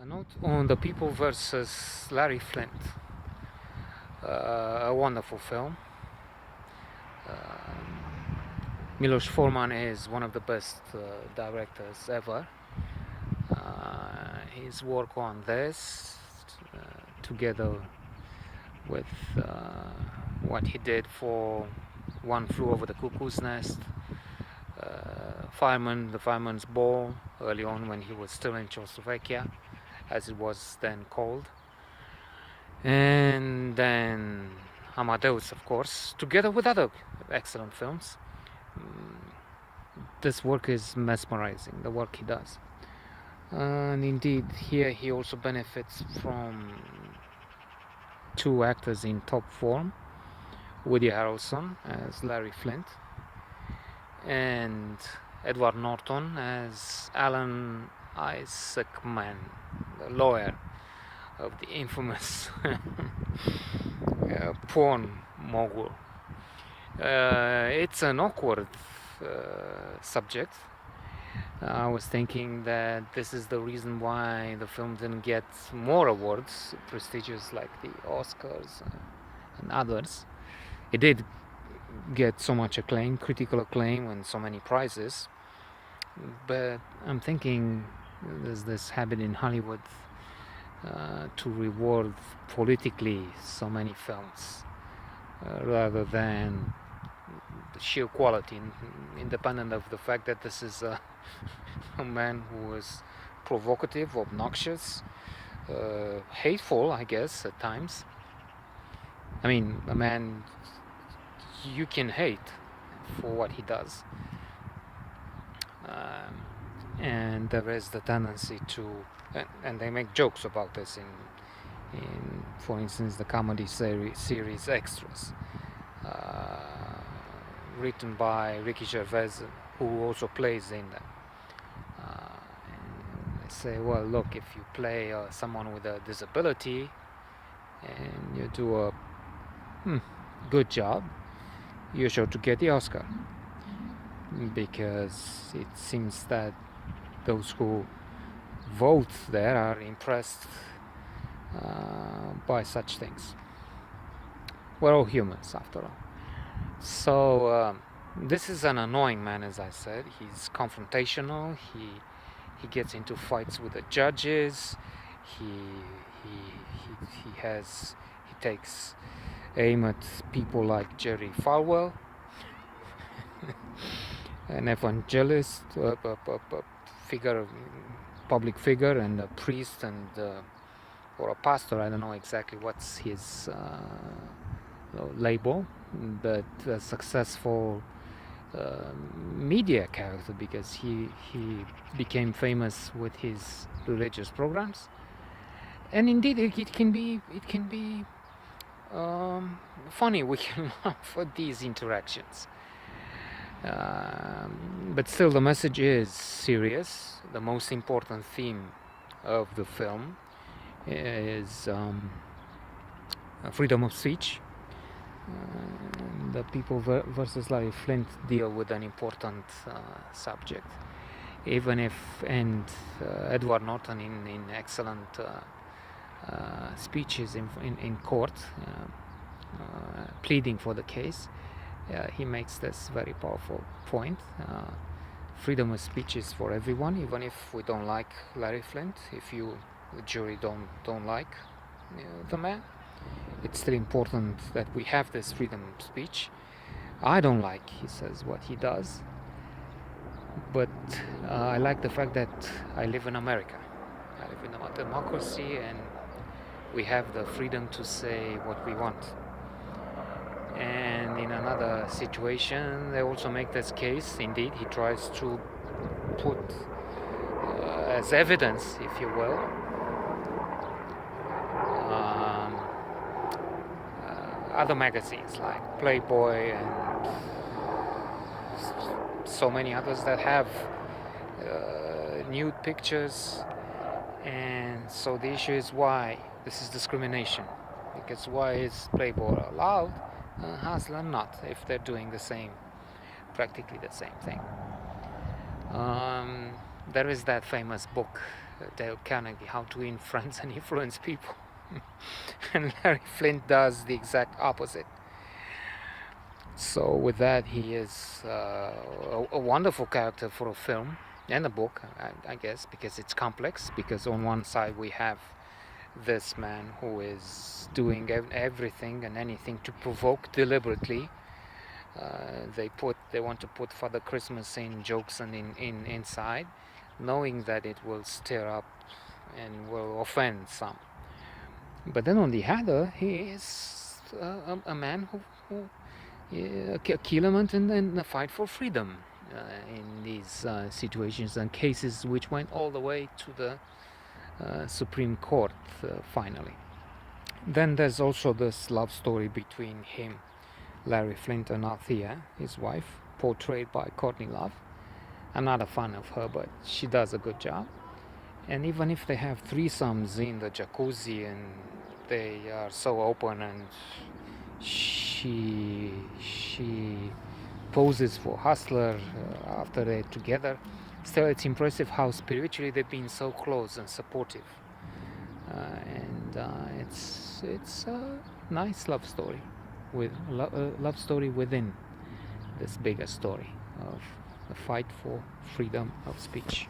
A note on The People versus Larry Flynt. A wonderful film. Milos Forman is one of the best directors ever. His work on this, together with what he did for One Flew Over the Cuckoo's Nest, Fireman, the Fireman's Ball, early on when he was still in Czechoslovakia, as it was then called, and then Amadeus, of course, together with other excellent films. This work is mesmerizing, the work he does. And indeed, here he also benefits from two actors in top form, Woody Harrelson as Larry Flynt and Edward Norton as Alan Isaacman, the lawyer of the infamous porn mogul. It's an awkward subject. I was thinking that this is the reason why the film didn't get more awards, prestigious like the Oscars and others. It did get so much acclaim, critical acclaim, and so many prizes. But I'm thinking there's this habit in Hollywood to reward politically so many films rather than the sheer quality, independent of the fact that this is a man who is provocative, obnoxious, hateful, I guess, at times. I mean, a man you can hate for what he does. And there is the tendency to, and they make jokes about this in for instance, the comedy series Extras, written by Ricky Gervais, who also plays in them. And they say, well, look, if you play someone with a disability and you do a good job, you're sure to get the Oscar, because it seems that those who vote there are impressed by such things. We're all humans, after all. So this is an annoying man, as I said. He's confrontational. He gets into fights with the judges. He takes aim at people like Jerry Falwell, an evangelist, figure, public figure, and a priest, and or a pastor. I don't know exactly what's his label, but a successful media character, because he became famous with his religious programs. And indeed, it can be funny. We can laugh at these interactions. But still, the message is serious. The most important theme of the film is freedom of speech. The People versus Larry Flynt deal with an important subject, even if, and Edward Norton in excellent speeches in court, pleading for the case, he makes this very powerful point. Freedom of speech is for everyone, even if we don't like Larry Flynt. If you, the jury, don't like the man, it's still important that we have this freedom of speech. I don't like, he says, what he does, but I like the fact that I live in America. I live in a democracy, and we have the freedom to say what we want. And in another situation, they also make this case. Indeed, he tries to put as evidence, if you will, other magazines like Playboy and so many others that have nude pictures. And so the issue is why this is discrimination, because why is Playboy allowed, Hustler not, if they're doing the same, practically the same thing. There is that famous book Dale Carnegie, how to win friends and influence people. And Larry Flynt does the exact opposite. So with that, he is a wonderful character for a film and a book, I guess, because it's complex. Because on one side we have this man who is doing everything and anything to provoke deliberately. They want to put Father Christmas in jokes and inside, knowing that it will stir up and will offend some. But then on the other, he is a man who a key element in the fight for freedom in these situations and cases which went all the way to the Supreme Court finally. Then there's also this love story between him, Larry Flynt, and Althea, his wife, portrayed by Courtney Love. I'm not a fan of her, but she does a good job. And even if they have threesomes in the jacuzzi and they are so open and she poses for Hustler after they're together, still it's impressive how spiritually they've been so close and supportive. And it's a nice love story, with love story within this bigger story of the fight for freedom of speech.